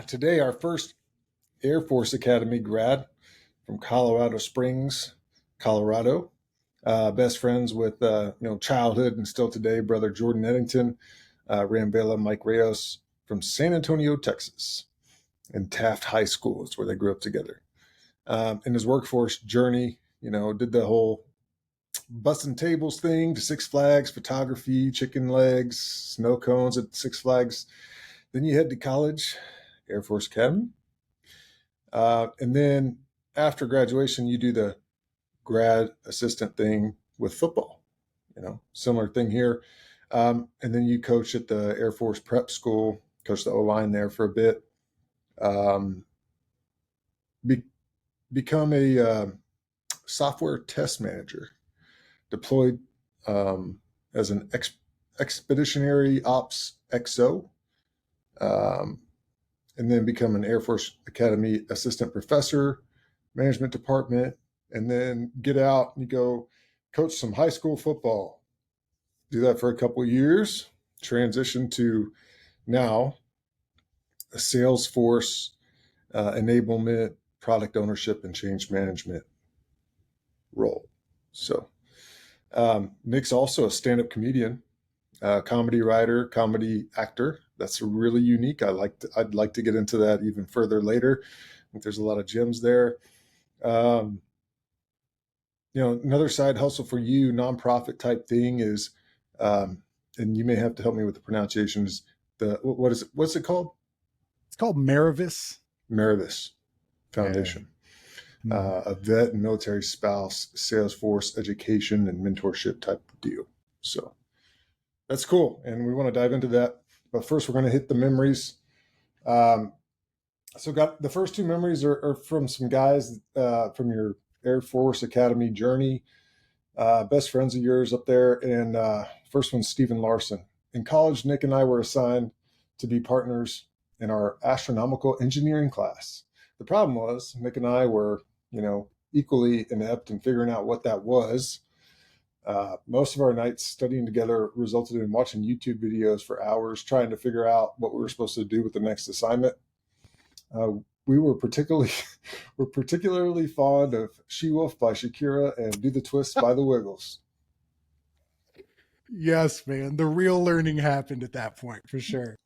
Today, our first Air Force Academy grad from Colorado Springs, Colorado. Best friends with childhood and still today, brother Jordan Eddington, Rambela Mike Reyes from San Antonio, Texas, and Taft High School is where they grew up together. In his workforce journey, did the whole busting tables thing to Six Flags, photography, chicken legs, snow cones at Six Flags. Then you head to college, Air Force Academy. And then after graduation, you do the grad assistant thing with football, similar thing here. And then you coach at the Air Force Prep School, coach the O-line there for a bit. Become a software test manager, deployed as an expeditionary ops XO, and then become an Air Force Academy assistant professor, management department, and then get out and you go coach some high school football. Do that for a couple of years, transition to now a Salesforce enablement, product ownership, and change management role. So Nick's also a stand-up comedian, comedy writer, comedy actor. That's really unique. I'd like to get into that even further later. I think there's a lot of gems there. Another side hustle for you, nonprofit type thing is, and you may have to help me with the pronunciations. What's it called? It's called Marivis Foundation. Yeah. A vet and military spouse, Salesforce education and mentorship type of deal. So that's cool. And we want to dive into that. But first, we're going to hit the memories. So got the first two memories are from some guys from your Air Force Academy journey, best friends of yours up there. And first one's Stephen Larson. In college, Nick and I were assigned to be partners in our astronomical engineering class. The problem was Nick and I were, equally inept in figuring out what that was. Most of our nights studying together resulted in watching YouTube videos for hours, trying to figure out what we were supposed to do with the next assignment. We were particularly fond of She Wolf by Shakira and Do the Twist by the Wiggles. Yes, man. The real learning happened at that point for sure.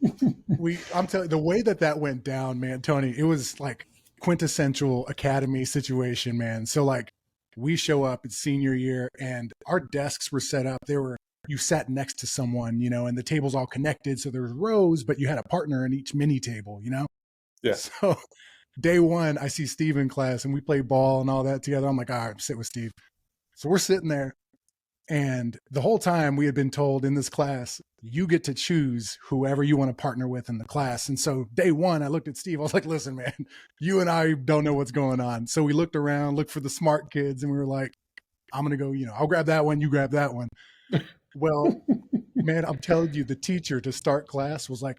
I'm telling you, the way that went down, man, Tony, it was like quintessential academy situation, man. So like we show up, it's senior year, and our desks were set up. You sat next to someone, and the table's all connected. So there's rows, but you had a partner in each mini table, Yeah. So day one, I see Steve in class and we play ball and all that together. I'm like, all right, sit with Steve. So we're sitting there. And the whole time we had been told in this class, you get to choose whoever you want to partner with in the class. And so day one, I looked at Steve. I was like, listen, man, you and I don't know what's going on. So we looked around, looked for the smart kids, and we were like, I'm going to go, I'll grab that one. You grab that one. Well, man, I'm telling you, the teacher to start class was like,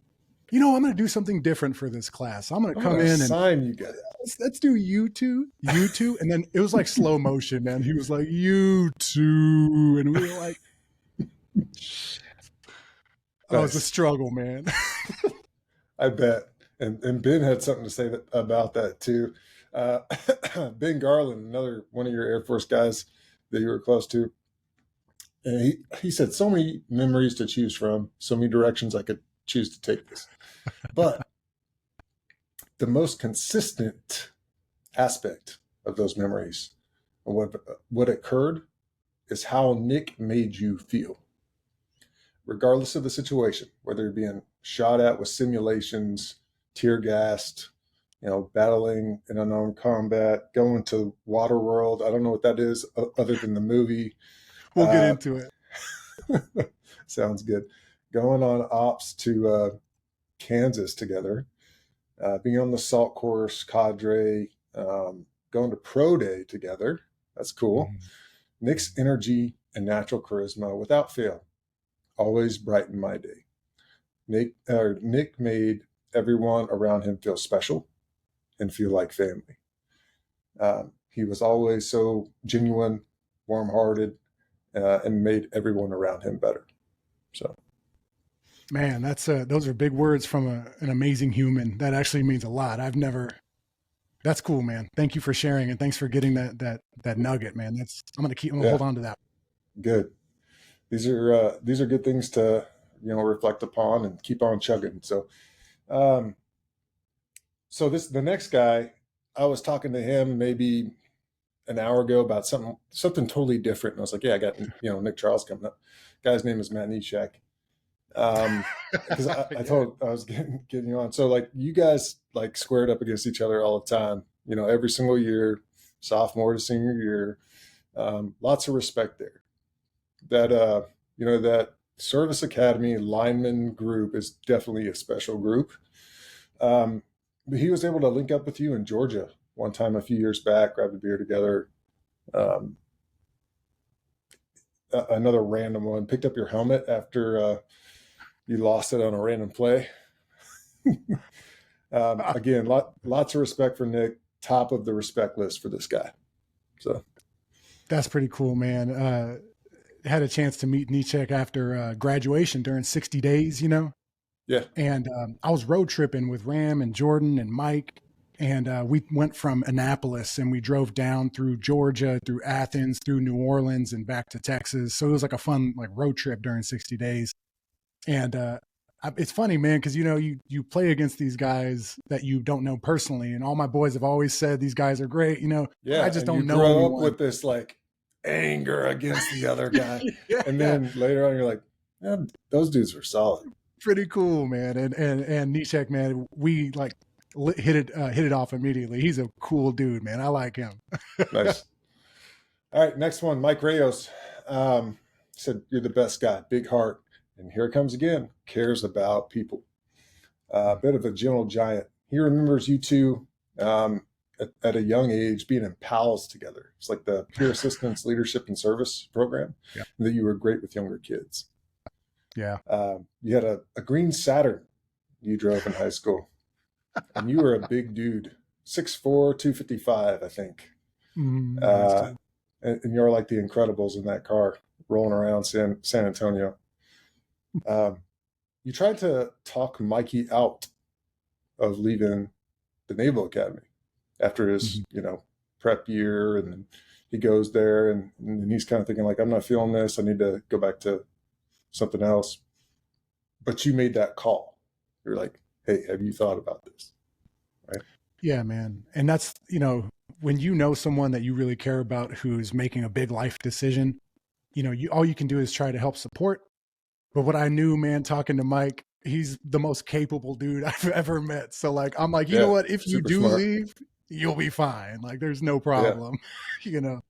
I'm going to do something different for this class. I'm going to come in and assign you guys. Let's do you two. And then it was like slow motion, man. He was like, you two. And we were like, shit. Oh, it's a struggle, man. I bet. And Ben had something to say about that too. Ben Garland, another one of your Air Force guys that you were close to. And he said so many memories to choose from, so many directions I could choose to take this. But the most consistent aspect of those memories and what occurred is how Nick made you feel. Regardless of the situation, whether you're being shot at with simulations, tear gassed, battling in unknown combat, going to Waterworld. I don't know what that is other than the movie. We'll get into it. Sounds good. Going on ops to Kansas together, being on the salt course, cadre, going to pro day together. That's cool. Mm-hmm. Nick's energy and natural charisma, without fail, always brightened my day. Nick made everyone around him feel special and feel like family. He was always so genuine, warm-hearted, and made everyone around him better. So Man, those are big words from an amazing human. That actually means a lot. That's cool, man. Thank you for sharing, and thanks for getting that nugget, man. I'm gonna Yeah, hold on to that. good. These are good things to reflect upon and keep on chugging. Um, so the next guy, I was talking to him maybe an hour ago about something totally different, and I was like, yeah, I got Nick Charles coming up. Guy's name is Matt Neshek. Because I Yeah. told I was getting you on. So like you guys like squared up against each other all the time, every single year, sophomore to senior year. Lots of respect there. That service academy lineman group is definitely a special group. But he was able to link up with you in Georgia one time a few years back, grab a beer together. Um, Another random one, picked up your helmet after you lost it on a random play. Again, lots of respect for Nick. Top of the respect list for this guy. So That's pretty cool, man. Had a chance to meet Nechek after graduation during 60 days, yeah, and I was road tripping with Ram and Jordan and Mike, and we went from Annapolis and we drove down through Georgia, through Athens, through New Orleans, and back to Texas. So it was like a fun like road trip during 60 days. And it's funny, man, because you play against these guys that you don't know personally, and all my boys have always said these guys are great, but I yeah. just And you don't know grow up anyone. with this like anger against the other guy, and Yeah, then later on you're like, yeah, those dudes were solid. pretty cool, man. And Nishek, man, we like hit it off immediately. He's a cool dude, man. I like him. Nice. All right, next one, Mike Rayos. Said you're the best guy, big heart, and here it comes again. Cares about people. A bit of a gentle giant. He remembers you two at a young age being in pals together. It's like the Peer Assistance Leadership and Service program, Yeah. and that you were great with younger kids. Yeah. You had a green Saturn you drove in high school, and you were a big dude, 6'4", 255, I think. And you're like the Incredibles in that car rolling around San Antonio. You tried to talk Mikey out of leaving the Naval Academy after his, prep year, and then he goes there, and he's kind of thinking like, I'm not feeling this. I need to go back to something else. But you made that call. You're like, hey, have you thought about this? Right? Yeah, man. And that's, when you know someone that you really care about who's making a big life decision, all you can do is try to help support. But what I knew, man, talking to Mike, he's the most capable dude I've ever met. So like, I'm like, you know what? If you do smart. leave, you'll be fine. Like, there's no problem.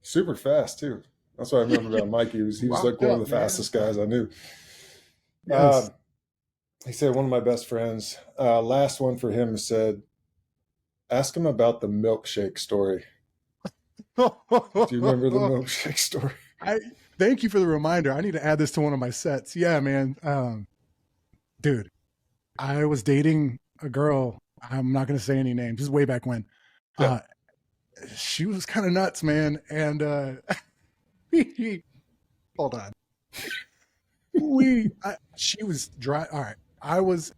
Super fast too. That's what I remember about Mike. He was like one of the fastest guys I knew. Yes. He said, one of my best friends, last one for him said, ask him about the milkshake story. Do you remember the milkshake story? Thank you for the reminder. I need to add this to one of my sets. Yeah, man. Dude, I was dating a girl. I'm not going to say any names. This is way back when. Yeah. She was kind of nuts, man. And hold on. She was dry. All right. I was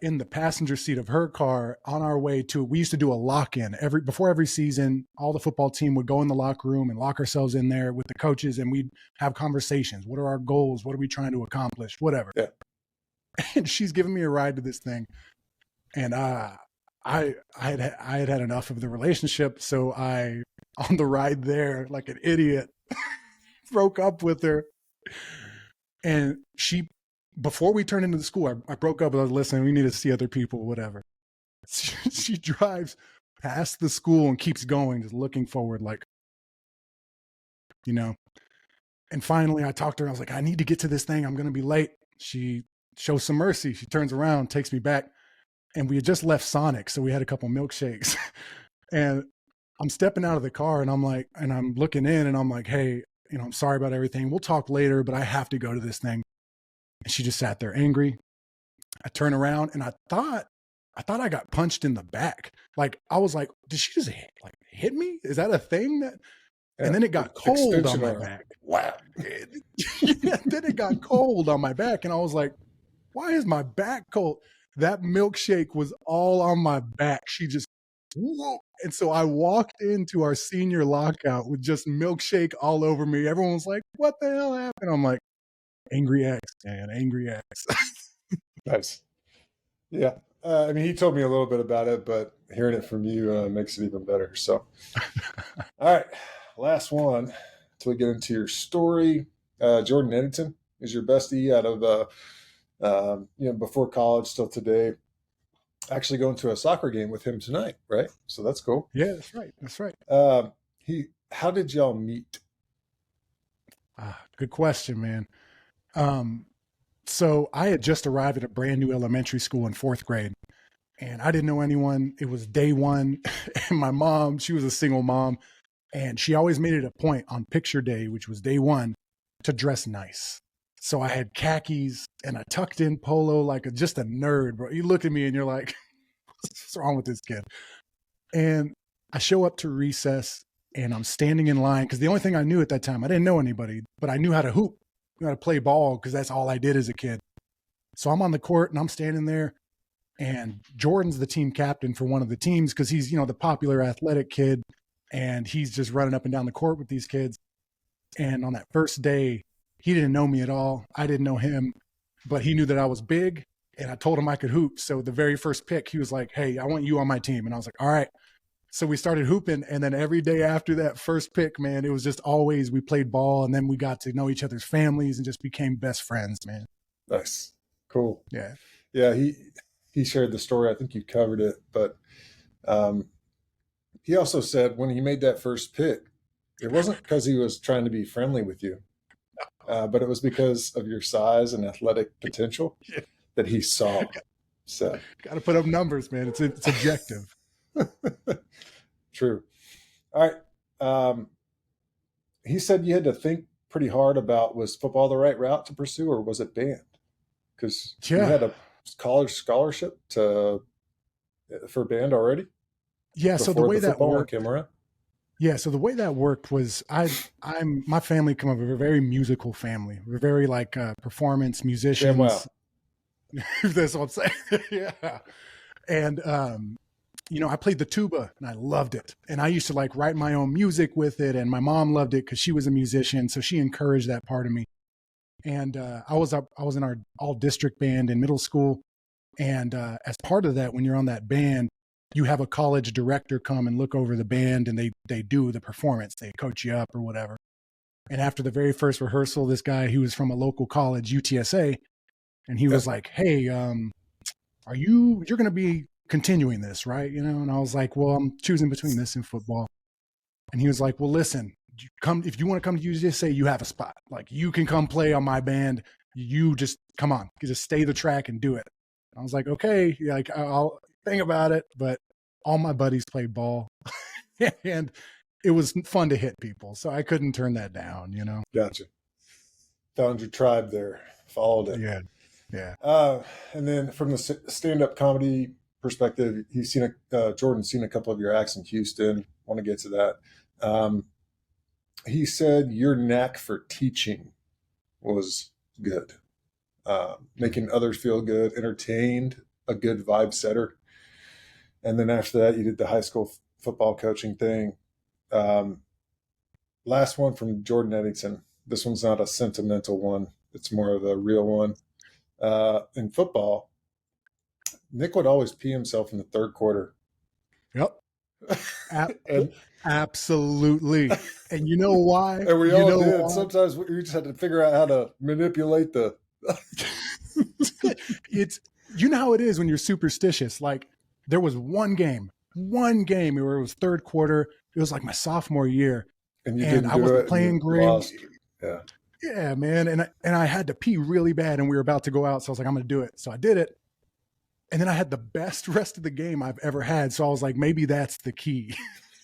in the passenger seat of her car on our way to, we used to do a lock-in before every season. All the football team would go in the locker room and lock ourselves in there with the coaches, and we'd have conversations. What are our goals? What are we trying to accomplish? Whatever. Yeah. And she's giving me a ride to this thing, and I had enough of the relationship, so I, on the ride there, like an idiot, broke up with her. And before we turned into the school, I broke up with her. Listen, we need to see other people, whatever. She drives past the school and keeps going, just looking forward, like, And finally, I talked to her. I was like, I need to get to this thing. I'm going to be late. She shows some mercy. She turns around, takes me back. And we had just left Sonic, so we had a couple milkshakes. And I'm stepping out of the car, and I'm looking in, and I'm like, hey, I'm sorry about everything. We'll talk later, but I have to go to this thing. And she just sat there angry. I turn around, and I thought I got punched in the back. Like, I was like, did she just hit me? Is that a thing? And then it got cold on my back. Wow. Then it got cold on my back, and I was like, why is my back cold? That milkshake was all on my back. She just, whoa. And so I walked into our senior lockout with just milkshake all over me. Everyone was like, what the hell happened? I'm like, angry ex, man, angry ex. Nice. Yeah. I mean, he told me a little bit about it, but hearing it from you makes it even better. So, all right, last one till we get into your story. Jordan Eddington is your bestie out of, before college till today. Actually going to a soccer game with him tonight, right? So that's cool. Yeah, that's right. That's right. How did y'all meet? Good question, man. So I had just arrived at a brand new elementary school in 4th grade, and I didn't know anyone. It was day one, and my mom, she was a single mom, and she always made it a point on picture day, which was day one, to dress nice. So I had khakis and a tucked in polo, like just a nerd, bro. You look at me and you're like, what's wrong with this kid? And I show up to recess and I'm standing in line because the only thing I knew at that time, I didn't know anybody, but I knew how to hoop, knew how to play ball because that's all I did as a kid. So I'm on the court and I'm standing there, and Jordan's the team captain for one of the teams because he's, the popular athletic kid, and he's just running up and down the court with these kids. And on that first day, he didn't know me at all. I didn't know him, but he knew that I was big, and I told him I could hoop. So the very first pick, he was like, hey, I want you on my team. And I was like, all right. So we started hooping, and then every day after that first pick, man, it was just always we played ball, and then we got to know each other's families and just became best friends, man. Nice. Cool. Yeah. Yeah, he shared the story. I think you covered it, but he also said when he made that first pick, it wasn't because he was trying to be friendly with you, but it was because of your size and athletic potential that he saw. So got to put up numbers, man. It's objective. True. All right. He said you had to think pretty hard about, was football the right route to pursue, or was it band? Because you had a college scholarship for band already. Yeah. So the way that worked came around. Yeah. So the way that worked was my family come from a very musical family. We're very like performance musicians. Wow. That's what I'm saying. Yeah. And, I played the tuba and I loved it. And I used to like write my own music with it. And my mom loved it because she was a musician. So she encouraged that part of me. And I was in our all district band in middle school. And as part of that, when you're on that band, you have a college director come and look over the band, and they do the performance. They coach you up or whatever. And after the very first rehearsal, this guy, he was from a local college, UTSA, and he was like, hey, you're going to be continuing this, right? And I was like, well, I'm choosing between this and football. And he was like, well, listen, if you want to come to UTSA, you have a spot. Like, you can come play on my band. You just come on, you just stay the track and do it. I was like, okay, like I'll think about it. But all my buddies played ball and it was fun to hit people. So I couldn't turn that down, Gotcha. Found your tribe there. Followed it. Yeah. Yeah. And then from the stand-up comedy perspective, Jordan's seen a couple of your acts in Houston. Want to get to that. He said your knack for teaching was good. Making others feel good, entertained, a good vibe setter. And then after that, you did the high school football coaching thing. Last one from Jordan Eddington. This one's not a sentimental one. It's more of a real one. In football, Nick would always pee himself in the third quarter. Yep. Absolutely. And you know why? And we all did. Why? Sometimes we just had to figure out how to manipulate the... It's, how it is when you're superstitious. Like, there was one game where it was third quarter. It was like my sophomore year. And I wasn't playing great. Yeah. Yeah, man. And I had to pee really bad, and we were about to go out. So I was like, I'm going to do it. So I did it. And then I had the best rest of the game I've ever had. So I was like, maybe that's the key.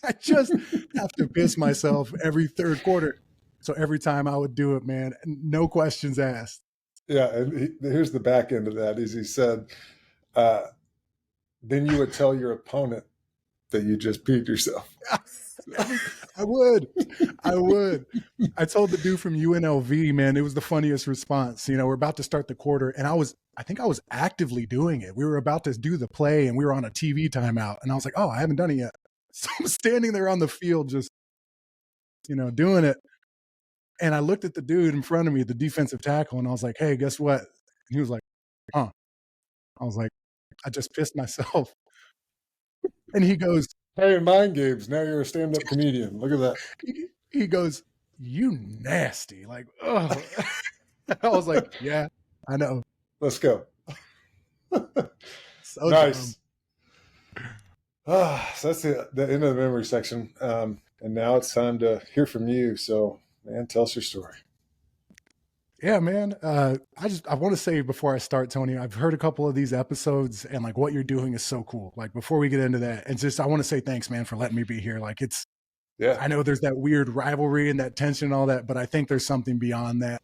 I just have to piss myself every third quarter. So every time I would do it, man, no questions asked. Yeah. And here's the back end of that is he said, then you would tell your opponent that you just peed yourself. I I would. I would. I told the dude from UNLV, man, it was the funniest response. You know, we're about to start the quarter, and I think I was actively doing it. We were about to do the play, and we were on a TV timeout, and I was like, oh, I haven't done it yet. So I'm standing there on the field, just, you know, doing it. And I looked at the dude in front of me, the defensive tackle, and I was like, hey, guess what? And he was like, huh. I was like, I just pissed myself. And he goes, Hey, mind games. Now you're a stand-up comedian. Look at that. he goes, you nasty. Like, oh. I was like, yeah, I know. Let's go. So Nice. dumb. So that's the end of the memory section. And now it's time to hear from you. So, man, tell us your story. Yeah, man. I want to say before I start, Tony, I've heard a couple of these episodes, and like what you're doing is so cool. Like before we get into that, and just I want to say thanks, man, for letting me be here. Like I know there's that weird rivalry and that tension and all that, but I think there's something beyond that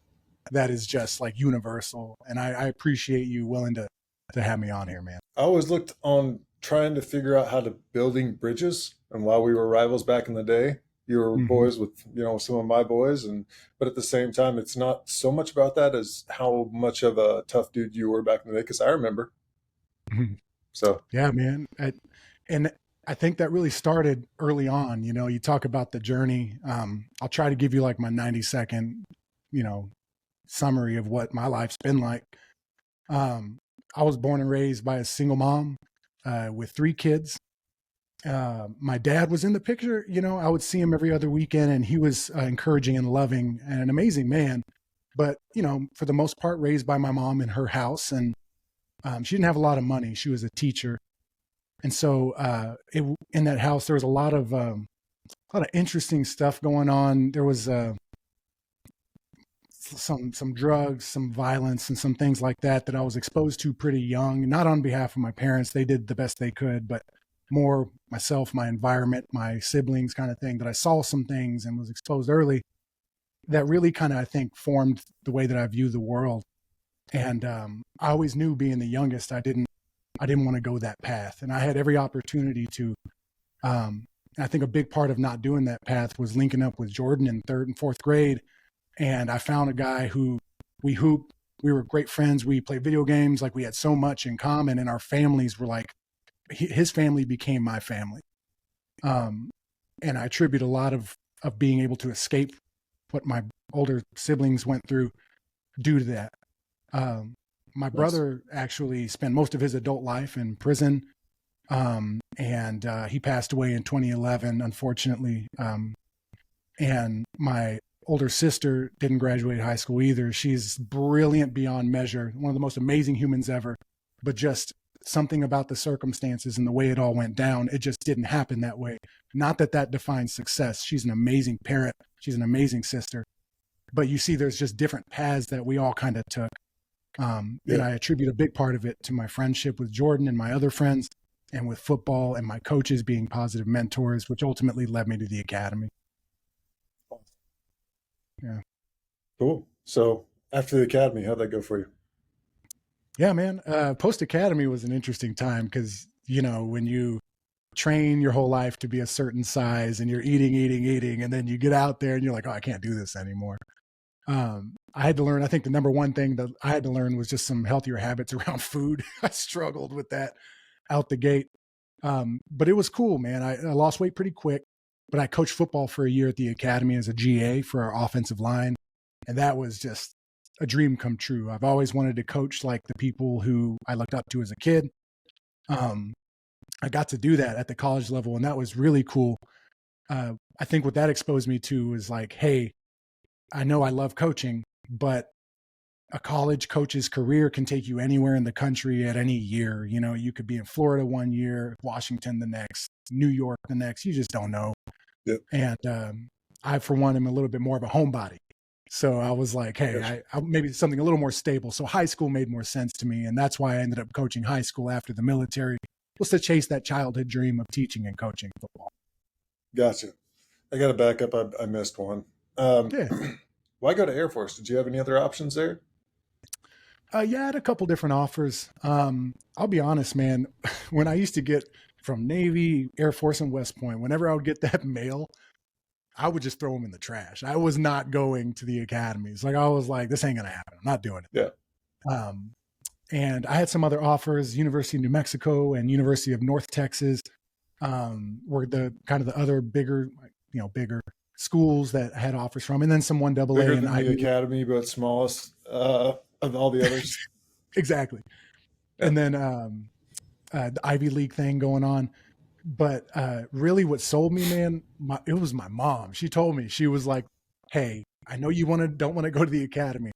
that is just like universal. And I appreciate you willing to have me on here, man. I always looked on trying to figure out how to building bridges, and while we were rivals back in the day, you were boys with, you know, some of my boys, but at the same time, it's not so much about that as how much of a tough dude you were back in the day, because I remember. So yeah, man. And I think that really started early on. You know, you talk about the journey. I'll try to give you like my 90-second, you know, summary of what my life's been like. I was born and raised by a single mom with 3 kids. My dad was in the picture. You know, I would see him every other weekend, and he was encouraging and loving and an amazing man. But, you know, for the most part, raised by my mom in her house. And she didn't have a lot of money. She was a teacher. And so in that house, there was a lot of interesting stuff going on. There was some drugs, some violence, and some things like that I was exposed to pretty young. Not on behalf of my parents; they did the best they could, but more myself, my environment, my siblings, kind of thing. That I saw some things and was exposed early that really kind of, I think, formed the way that I view the world. And I always knew, being the youngest, I didn't want to go that path, and I had every opportunity to. I think a big part of not doing that path was linking up with Jordan in 3rd and 4th grade. And I found a guy who we hooped. We were great friends. We played video games. Like, we had so much in common, and our families were like, his family became my family. And I attribute a lot of being able to escape what my older siblings went through due to that. My brother actually spent most of his adult life in prison. And he passed away in 2011, unfortunately. And my older sister didn't graduate high school either. She's brilliant beyond measure, one of the most amazing humans ever, but just something about the circumstances and the way it all went down, it just didn't happen that way. Not that defines success. She's an amazing parent. She's an amazing sister. But you see, there's just different paths that we all kind of took. And I attribute a big part of it to my friendship with Jordan and my other friends, and with football and my coaches being positive mentors, which ultimately led me to the academy. Yeah. Cool. So after the academy, how'd that go for you? Yeah, man. Post academy was an interesting time because, you know, when you train your whole life to be a certain size and you're eating, and then you get out there and you're like, oh, I can't do this anymore. I had to learn, I think the number one thing that I had to learn was just some healthier habits around food. I struggled with that out the gate. But it was cool, man. I lost weight pretty quick. But I coached football for a year at the academy as a GA for our offensive line. And that was just a dream come true. I've always wanted to coach like the people who I looked up to as a kid. I got to do that at the college level, and that was really cool. I think what that exposed me to was like, hey, I know I love coaching, but a college coach's career can take you anywhere in the country at any year. You know, you could be in Florida one year, Washington the next, New York the next. You just don't know. Yep. And I, for one, am a little bit more of a homebody. So I was like, hey, I maybe something a little more stable. So high school made more sense to me. And that's why I ended up coaching high school after the military, was to chase that childhood dream of teaching and coaching football. Gotcha. I got to back up. I missed one. Why go to Air Force? Did you have any other options there? Yeah, I had a couple different offers. I'll be honest, man. When I used to get from Navy, Air Force, and West Point, whenever I would get that mail, I would just throw them in the trash. I was not going to the academies. Like I was like, this ain't going to happen. I'm not doing it. Yeah. And I had some other offers, University of New Mexico and University of North Texas, were the kind of the other bigger schools that had offers from, and then some 1AA Bigger and than Ivy. the academy, but smallest of all the others. Exactly. Yeah. And then the Ivy League thing going on. But really what sold me, man, it was my mom. She told me, she was like, hey, I know you don't want to go to the academy,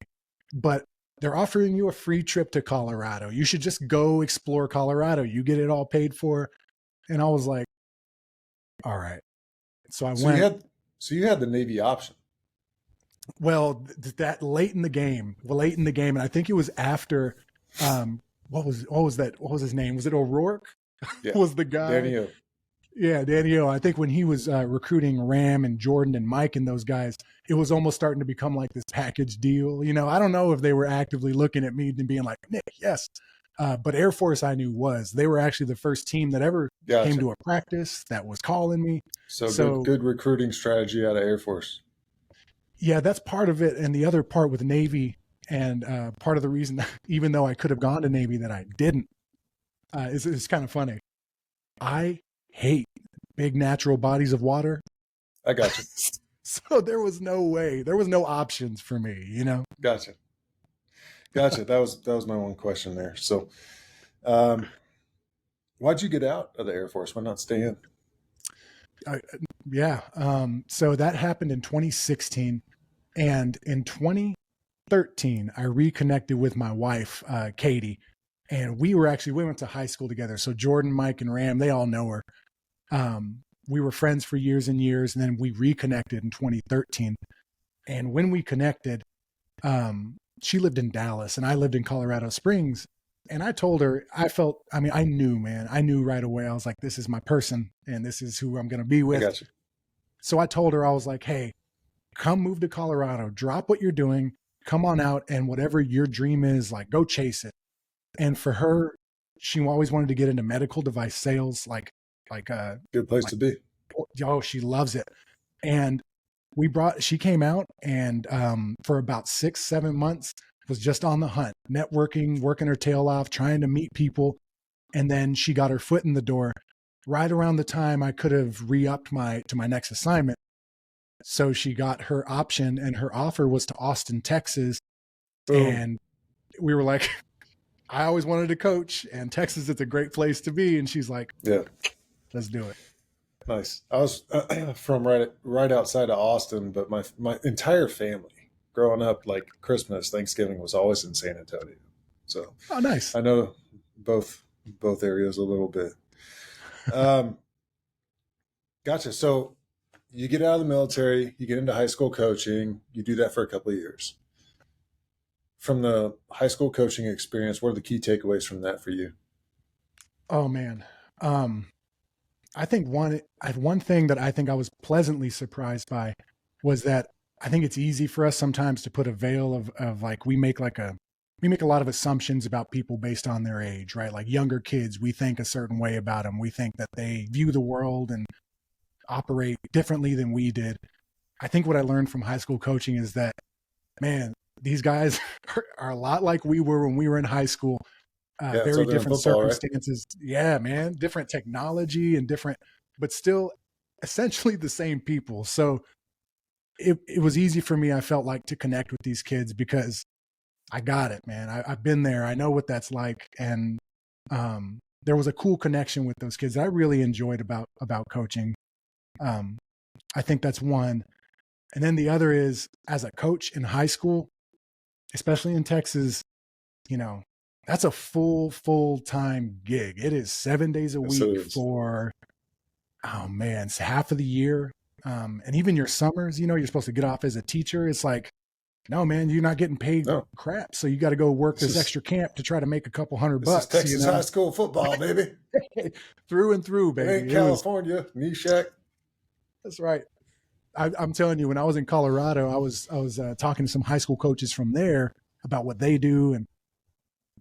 but they're offering you a free trip to Colorado. You should just go explore Colorado. You get it all paid for. And I was like, all right. So I went. You had the Navy option. Well, that late in the game, and I think it was after, what was that? What was his name? Was it O'Rourke? Yeah. Was the guy? Danny O. Yeah, Danny O. I think when he was recruiting Ram and Jordan and Mike and those guys, it was almost starting to become like this package deal. You know, I don't know if they were actively looking at me and being like, Nick, yes. But Air Force I knew was. They were actually the first team that ever came to a practice that was calling me. So good recruiting strategy out of Air Force. Yeah, that's part of it. And the other part with Navy, and part of the reason, even though I could have gone to Navy, that I didn't, is kind of funny. I hate big natural bodies of water. I got you. So there was no way. There was no options for me, you know? Gotcha. That was my one question there. So why'd you get out of the Air Force? Why not stay in? So that happened in 2016. And in 2013, I reconnected with my wife, Katie. And we went to high school together. So Jordan, Mike, and Ram, they all know her. We were friends for years and years. And then we reconnected in 2013. And when we connected, she lived in Dallas and I lived in Colorado Springs. And I told her, I knew right away. I was like, this is my person and this is who I'm going to be with. I got you. So I told her, I was like, hey, come move to Colorado, drop what you're doing, come on out, and whatever your dream is, like, go chase it. And for her, she always wanted to get into medical device sales, good place to be. Oh, she loves it. And she came out and for about 6-7 months was just on the hunt, networking, working her tail off, trying to meet people. And then she got her foot in the door right around the time I could have re-upped to my next assignment. So she got her option and her offer was to Austin, Texas. Boom. And we were like, I always wanted to coach, and Texas, it's a great place to be. And she's like, yeah, let's do it. Nice. I was from right outside of Austin, but my entire family growing up, like Christmas, Thanksgiving was always in San Antonio. So oh, nice. I know both areas a little bit. Gotcha. So you get out of the military, you get into high school coaching, you do that for a couple of years. From the high school coaching experience, what are the key takeaways from that for you? Oh man. I think one thing that I think I was pleasantly surprised by was that I think it's easy for us sometimes to put a veil of like, we make a lot of assumptions about people based on their age, right? Like younger kids, we think a certain way about them. We think that they view the world and operate differently than we did. I think what I learned from high school coaching is that, man, these guys are a lot like we were when we were in high school. Very different circumstances. Right? Yeah, man, different technology and different, but still essentially the same people. So it was easy for me, I felt like, to connect with these kids because I got it, man. I've been there. I know what that's like. And there was a cool connection with those kids that I really enjoyed about coaching. I think that's one. And then the other is, as a coach in high school, especially in Texas, you know, that's a full-time gig. It is 7 days a week for, oh man, it's half of the year. And even your summers, you know, you're supposed to get off as a teacher. It's like, no, man, you're not getting paid crap. So you got to go work this extra camp to try to make a couple $100 bucks. Texas high school football, baby. Through and through, baby. Ain't California, Neshek. That's right. I'm telling you, when I was in Colorado, I was talking to some high school coaches from there about what they do. And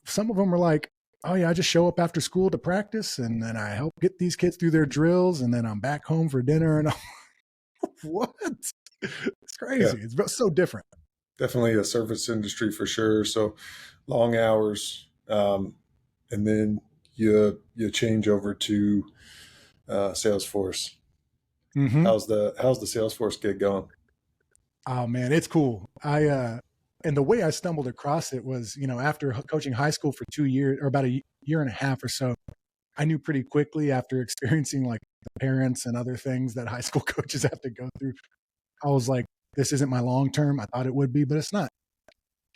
some of them were like, oh yeah, I just show up after school to practice and then I help get these kids through their drills and then I'm back home for dinner. And what? It's Yeah, crazy. It's so different. definitely a service industry for sure. So long hours, and then you change over to Salesforce. Hmm. How's the Salesforce gig going? Oh man, it's cool. And the way I stumbled across it was, after coaching high school for 2 years or about a year and a half or so, I knew pretty quickly after experiencing like the parents and other things that high school coaches have to go through. I was like, this isn't my long term. I thought it would be, but it's not.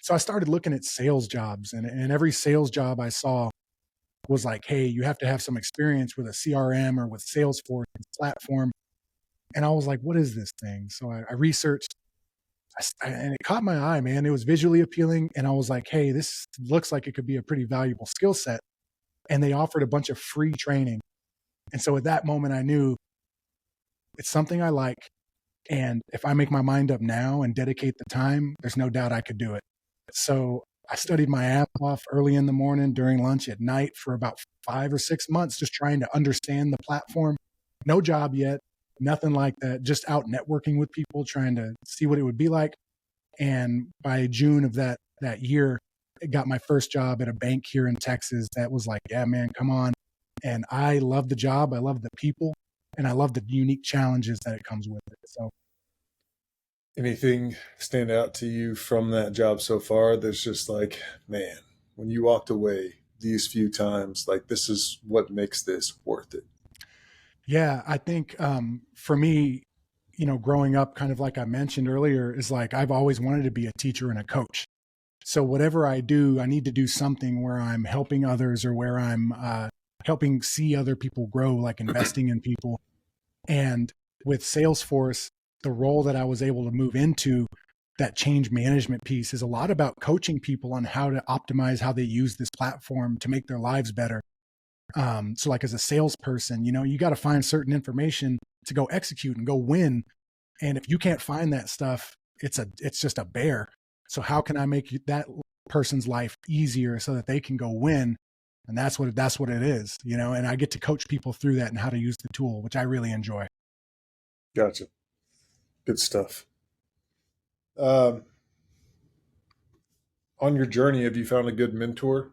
So I started looking at sales jobs, and every sales job I saw was like, hey, you have to have some experience with a CRM or with Salesforce platform. And I was like, what is this thing? So I researched, and it caught my eye, man. It was visually appealing. And I was like, hey, this looks like it could be a pretty valuable skill set. And they offered a bunch of free training. And so at that moment, I knew it's something I like. And if I make my mind up now and dedicate the time, there's no doubt I could do it. So I studied my ass off early in the morning, during lunch, at night for about 5 or 6 months, just trying to understand the platform. No job yet, nothing like that, just out networking with people, trying to see what it would be like. And by June of that year, I got my first job at a bank here in Texas that was like, yeah, man, come on. And I love the job. I love the people, and I love the unique challenges that it comes with it. So Anything stand out to you from that job so far that's just like, man, when you walked away these few times, like this is what makes this worth it? yeah, I think for me, growing up, kind of like I mentioned earlier, is like I've always wanted to be a teacher and a coach. So whatever I do, I need to do something where I'm helping others or where I'm helping see other people grow, like investing in people. And with Salesforce, the role that I was able to move into, that change management piece, is a lot about coaching people on how to optimize how they use this platform to make their lives better. So like as a salesperson, you got to find certain information to go execute and go win. And if you can't find that stuff, it's just a bear. So how can I make that person's life easier so that they can go win? And that's what it is, and I get to coach people through that and how to use the tool, which I really enjoy. Gotcha. Good stuff. Um, on your journey, have you found a good mentor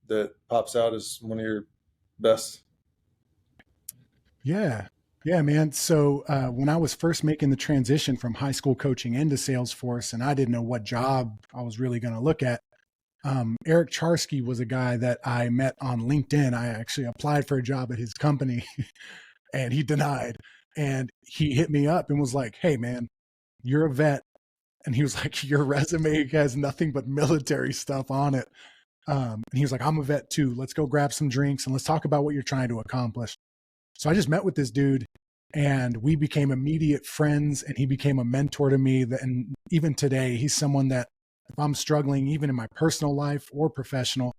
that pops out as one of your best? Yeah. Yeah, man. So when I was first making the transition from high school coaching into Salesforce, and I didn't know what job I was really going to look at, Eric Charsky was a guy that I met on LinkedIn. I actually applied for a job at his company and he denied. And he hit me up and was like, hey, man, you're a vet. And he was like, your resume has nothing but military stuff on it. And he was like, I'm a vet too. Let's go grab some drinks and let's talk about what you're trying to accomplish. So I just met with this dude and we became immediate friends, and he became a mentor to me. And even today, he's someone that if I'm struggling, even in my personal life or professional,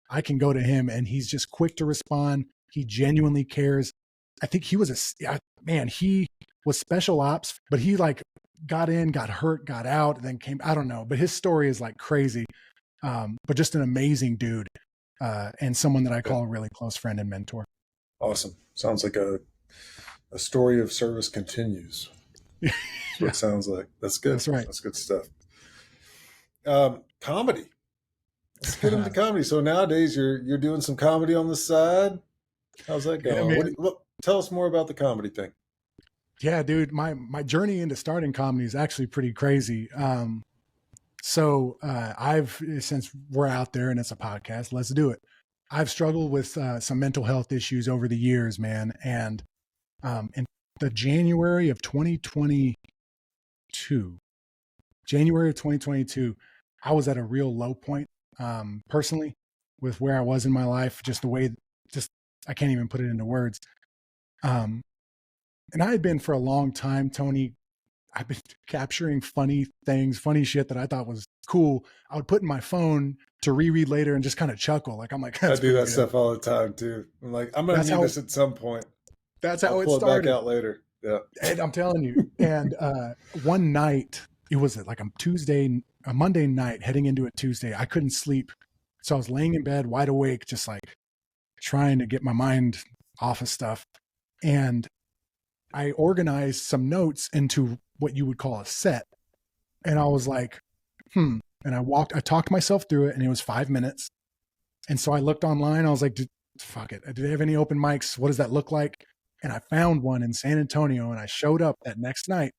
I can go to him and he's just quick to respond. He genuinely cares. I think he was man, he was special ops, but he like got in, got hurt, got out, then came, I don't know, but his story is like crazy. But just an amazing dude, and someone that I Yeah. call a really close friend and mentor. Awesome. Sounds like a story of service continues. That's what Yeah, it sounds like. That's good. that's right. That's good stuff. Comedy. Let's get into comedy. So nowadays you're doing some comedy on the side. How's that Yeah, going? man. Tell us more about the comedy thing. Yeah, dude. My journey into starting comedy is actually pretty crazy. So I've since we're out there and it's a podcast, let's do it. I've struggled with some mental health issues over the years, man. And in the January of 2022, I was at a real low point personally with where I was in my life, just the way, just I can't even put it into words. Um, and I had been for a long time, Tony. I've been capturing funny things, funny shit that I thought was cool. I would put in my phone to reread later and just kind of chuckle. Like I'm like, I that's do pretty that good. stuff all the time too. I'm like, I'm gonna That's need how this at some point. that's I'll how it pull it back started. out later. Yeah. And I'm telling you. And one night, it was like a Monday night heading into a Tuesday. I couldn't sleep. So I was laying in bed wide awake, just like trying to get my mind off of stuff. And I organized some notes into what you would call a set. And I was like, and I talked myself through it, and it was 5 minutes. And so I looked online. I was like, fuck it. Do they have any open mics? What does that look like? And I found one in San Antonio, and I showed up that next night,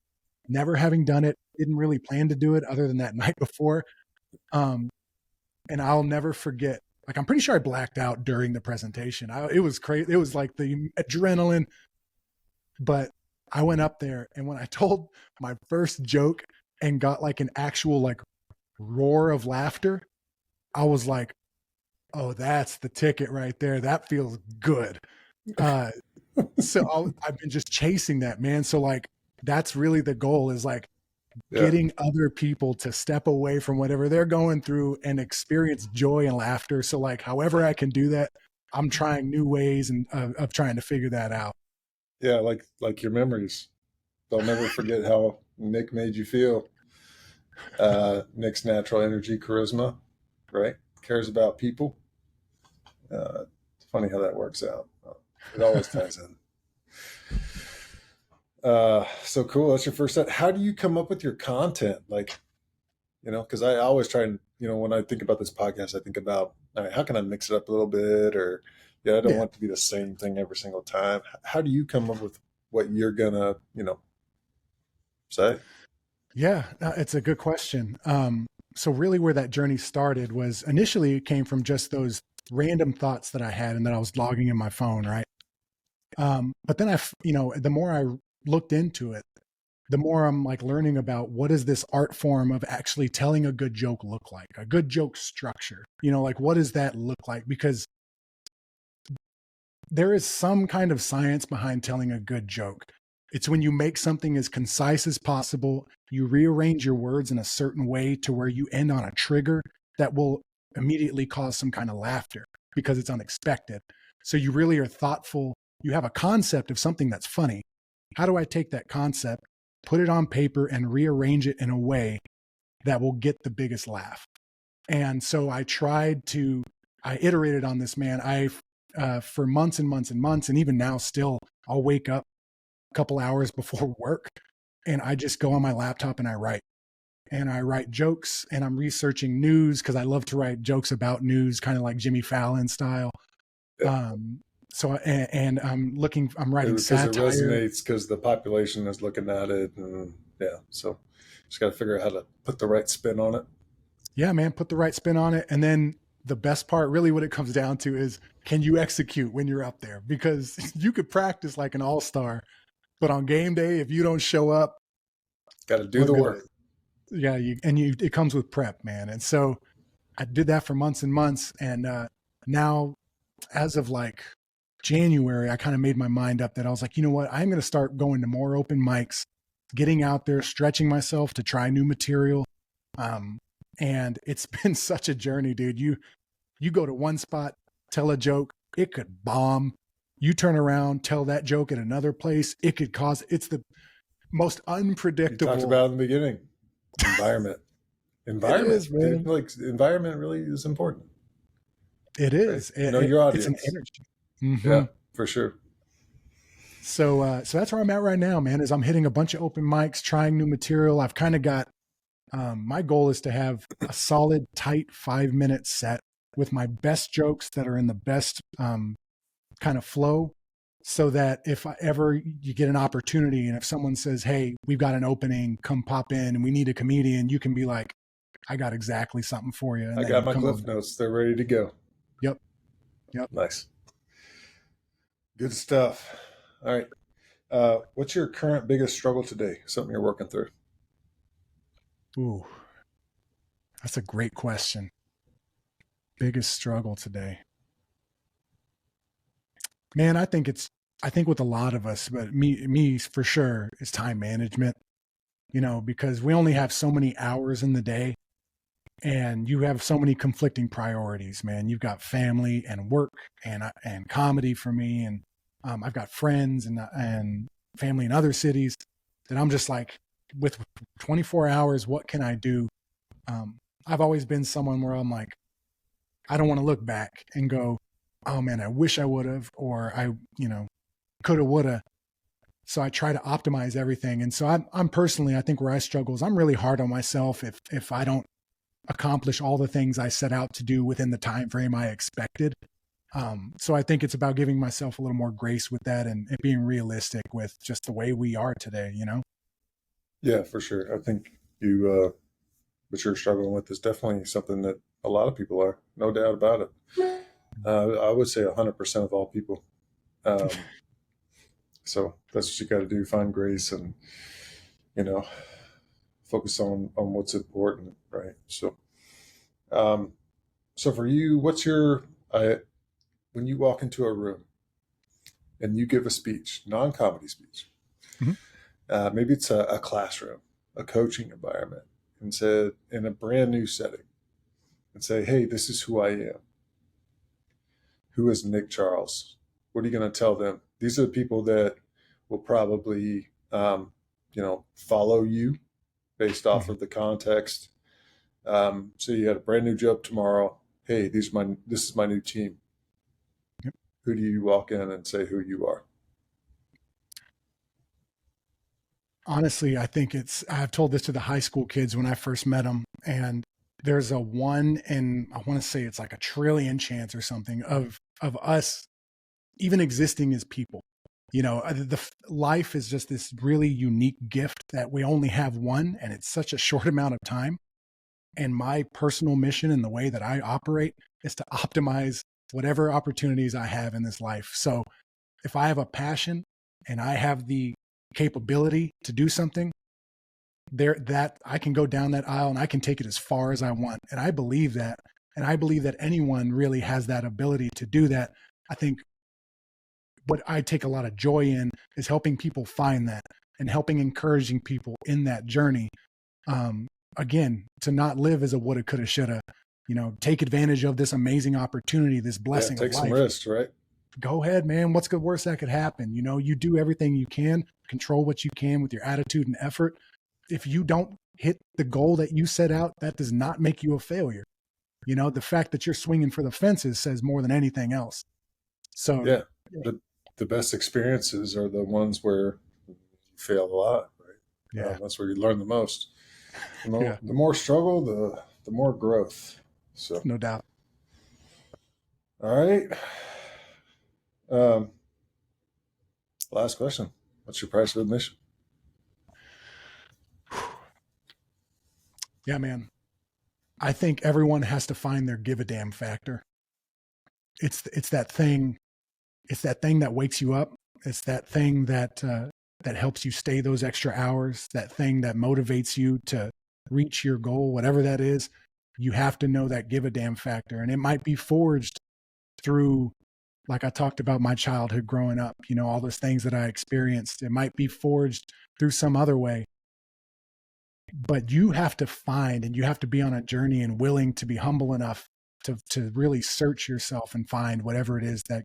never having done it, didn't really plan to do it other than that night before. And I'll never forget, like, I'm pretty sure I blacked out during the presentation. It was crazy. It was like the adrenaline, but I went up there, and when I told my first joke and got like an actual like roar of laughter, I was like, oh, that's the ticket right there. That feels good. So I've been just chasing that, man. So like, that's really the goal, is like getting other people to step away from whatever they're going through and experience joy and laughter. So like, however I can do that, I'm trying new ways and of trying to figure that out. Yeah. Like your memories. They'll never forget how Nick made you feel. Nick's natural energy, charisma, right? Cares about people. It's funny how that works out. It always ties in. So cool. That's your first set. How do you come up with your content? Like, because I always try and, when I think about this podcast, I think about, all right, how can I mix it up a little bit? Or, I don't want it to be the same thing every single time. How do you come up with what you're gonna, say? Yeah, it's a good question. So really where that journey started was, initially it came from just those random thoughts that I had and that I was logging in my phone, right? But then the more I looked into it, the more I'm like learning about what is this art form of actually telling a good joke look like, a good joke structure, like what does that look like? Because there is some kind of science behind telling a good joke. It's when you make something as concise as possible, you rearrange your words in a certain way to where you end on a trigger that will immediately cause some kind of laughter because it's unexpected. So you really are thoughtful. You have a concept of something that's funny. How do I take that concept, put it on paper, and rearrange it in a way that will get the biggest laugh? And so I iterated on this, man. For months and months and months, and even now still, I'll wake up a couple hours before work and I just go on my laptop and I write. And I write jokes, and I'm researching news because I love to write jokes about news, kind of like Jimmy Fallon style. Yeah. And I'm writing satire. Because it resonates because the population is looking at it. And so just got to figure out how to put the right spin on it. Yeah, man, put the right spin on it. And then the best part, really what it comes down to, is can you execute when you're up there? Because you could practice like an all-star, but on game day, if you don't show up, got to do the work. Yeah, it comes with prep, man. And so I did that for months and months. And now, as of like January, I kind of made my mind up that I was like, you know what? I'm going to start going to more open mics, getting out there, stretching myself to try new material. And it's been such a journey, dude. You go to one spot, tell a joke, it could bomb. You turn around, tell that joke at another place, it's the most unpredictable. You talked about in the beginning. Environment. It is, man. Like, environment really is important. It is. Right? Know your audience. It's an energy. Mm-hmm. Yeah, for sure. So that's where I'm at right now, man, is I'm hitting a bunch of open mics, trying new material. I've kind of got, my goal is to have a solid, tight 5-minute set with my best jokes that are in the best kind of flow, so that if you get an opportunity and if someone says, hey, we've got an opening, come pop in and we need a comedian, you can be like, I got exactly something for you. And I got my cliff notes. They're ready to go. Yep. Nice. Good stuff. All right. What's your current biggest struggle today? Something you're working through? Ooh, that's a great question. Biggest struggle today. Man, I think with a lot of us, but me for sure, is time management, because we only have so many hours in the day and you have so many conflicting priorities, man. You've got family and work and comedy for me. And I've got friends and family in other cities that I'm just like, with 24 hours, what can I do? I've always been someone where I'm like, I don't want to look back and go, oh man, I wish I would have, or I, coulda, woulda. So I try to optimize everything. And so I'm personally, I think where I struggle is I'm really hard on myself if I don't accomplish all the things I set out to do within the time frame I expected. So I think it's about giving myself a little more grace with that and being realistic with just the way we are today, you know? Yeah, for sure. I think what you're struggling with is definitely something that a lot of people are, no doubt about it. I would say 100% of all people. Um, so that's what you got to do, find grace and, you know, focus on what's important, right? Um, so for you, when you walk into a room and you give a speech, non-comedy speech, Mhm. maybe it's a classroom, a coaching environment, and said in a brand new setting, and say, "Hey, this is who I am. Who is Nick Charles?" What are you going to tell them? These are the people that will probably, follow you based off of the context. So you had a brand new job tomorrow. Hey, this is my new team. Yep. Who do you walk in and say who you are? Honestly, I think I've told this to the high school kids when I first met them, and there's a one in, I want to say it's like a trillion chance or something of us even existing as people. You know, life is just this really unique gift that we only have one, and it's such a short amount of time. And my personal mission and the way that I operate is to optimize whatever opportunities I have in this life. So if I have a passion and I have the capability to do something, that I can go down that aisle and I can take it as far as I want. And I believe that. And I believe that anyone really has that ability to do that. I think what I take a lot of joy in is helping people find that and helping encouraging people in that journey. Again, to not live as a woulda, coulda, shoulda, take advantage of this amazing opportunity, this blessing Take of life. some risks, right? Go ahead, man. What's the worst that could happen? You do everything you can, control what you can with your attitude and effort. If you don't hit the goal that you set out, that does not make you a failure. The fact that you're swinging for the fences says more than anything else. So Yeah. The best experiences are the ones where you fail a lot, right? yeah, That's where you learn the most. yeah, The more struggle, the more growth. So, no doubt. all right. Um, Last question. What's your price of admission? Yeah, man. I think everyone has to find their give a damn factor. It's that thing. It's that thing that wakes you up. It's that thing that helps you stay those extra hours. That thing that motivates you to reach your goal, whatever that is. You have to know that give a damn factor, and it might be forged through, like I talked about my childhood growing up. All those things that I experienced. It might be forged through some other way. But you have to find, and you have to be on a journey and willing to be humble enough to really search yourself and find whatever it is that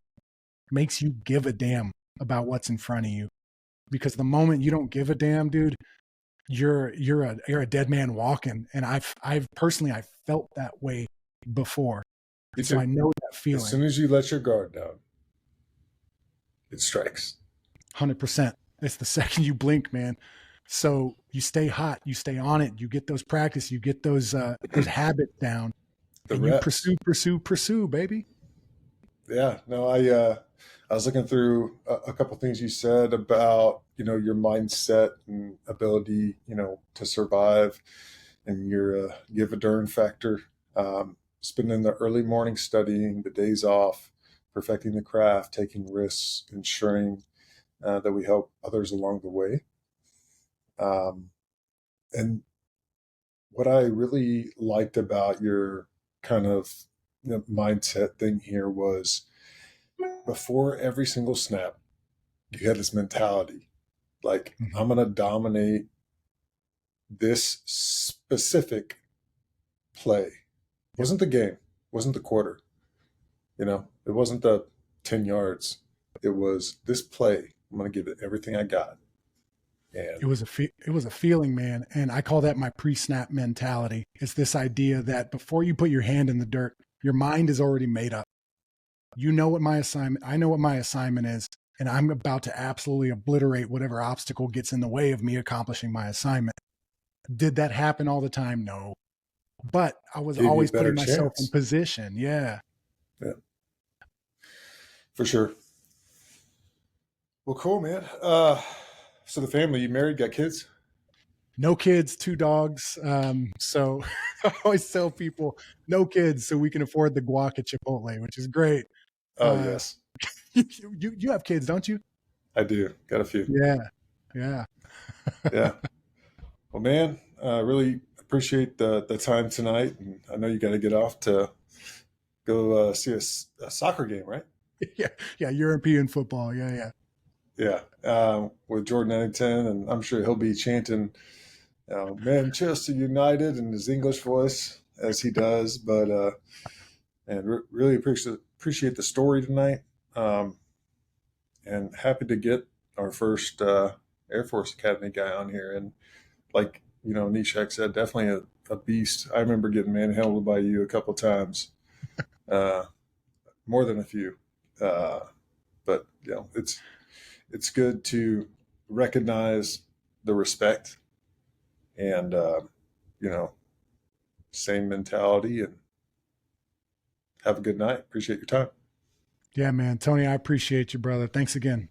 makes you give a damn about what's in front of you. Because the moment you don't give a damn, dude, you're a dead man walking. And I've personally, I felt that way before. And so I know that feeling. As soon as you let your guard down, it strikes. 100%. It's the second you blink, man. So you stay hot, you stay on it, you get those practice, you get those habits down, and you pursue, baby. Yeah, no, I was looking through a couple things you said about your mindset and ability to survive, and your give a darn factor. Spending the early morning studying, the days off, perfecting the craft, taking risks, ensuring that we help others along the way. And what I really liked about your kind of mindset thing here was before every single snap, you had this mentality like, Mm-hmm. I'm going to dominate this specific play. It wasn't the game, it wasn't the quarter, it wasn't the 10 yards. It was this play. I'm going to give it everything I got. And it was a feeling, man. And I call that my pre-snap mentality. It's this idea that before you put your hand in the dirt, your mind is already made up. You know what my assignment, I know what my assignment is, and I'm about to absolutely obliterate whatever obstacle gets in the way of me accomplishing my assignment. Did that happen all the time? No. But I was Gave you a always better putting myself in chance. position. Yeah. Yeah, for sure. Well, cool, man. So the family, you married, got kids? No kids, 2 dogs. So I always tell people no kids so we can afford the guac at Chipotle, which is great. Oh, Uh, yes, you have kids, don't you? I do. Got a few. Yeah. Yeah. Yeah. Well, man, really appreciate the time tonight. And I know you got to get off to go see a soccer game, right? Yeah. Yeah. European football. Yeah. Yeah. Yeah, with Jordan Eddington, and I'm sure he'll be chanting Manchester United in his English voice as he does. But and really appreciate the story tonight, um, and happy to get our first Air Force Academy guy on here. And like Nishak said, definitely a beast. I remember getting manhandled by you a couple times, uh, more than a few. But it's good to recognize the respect and you know same mentality, and have a good night. Appreciate your time. Yeah, man. Tony, I appreciate you, brother. Thanks again.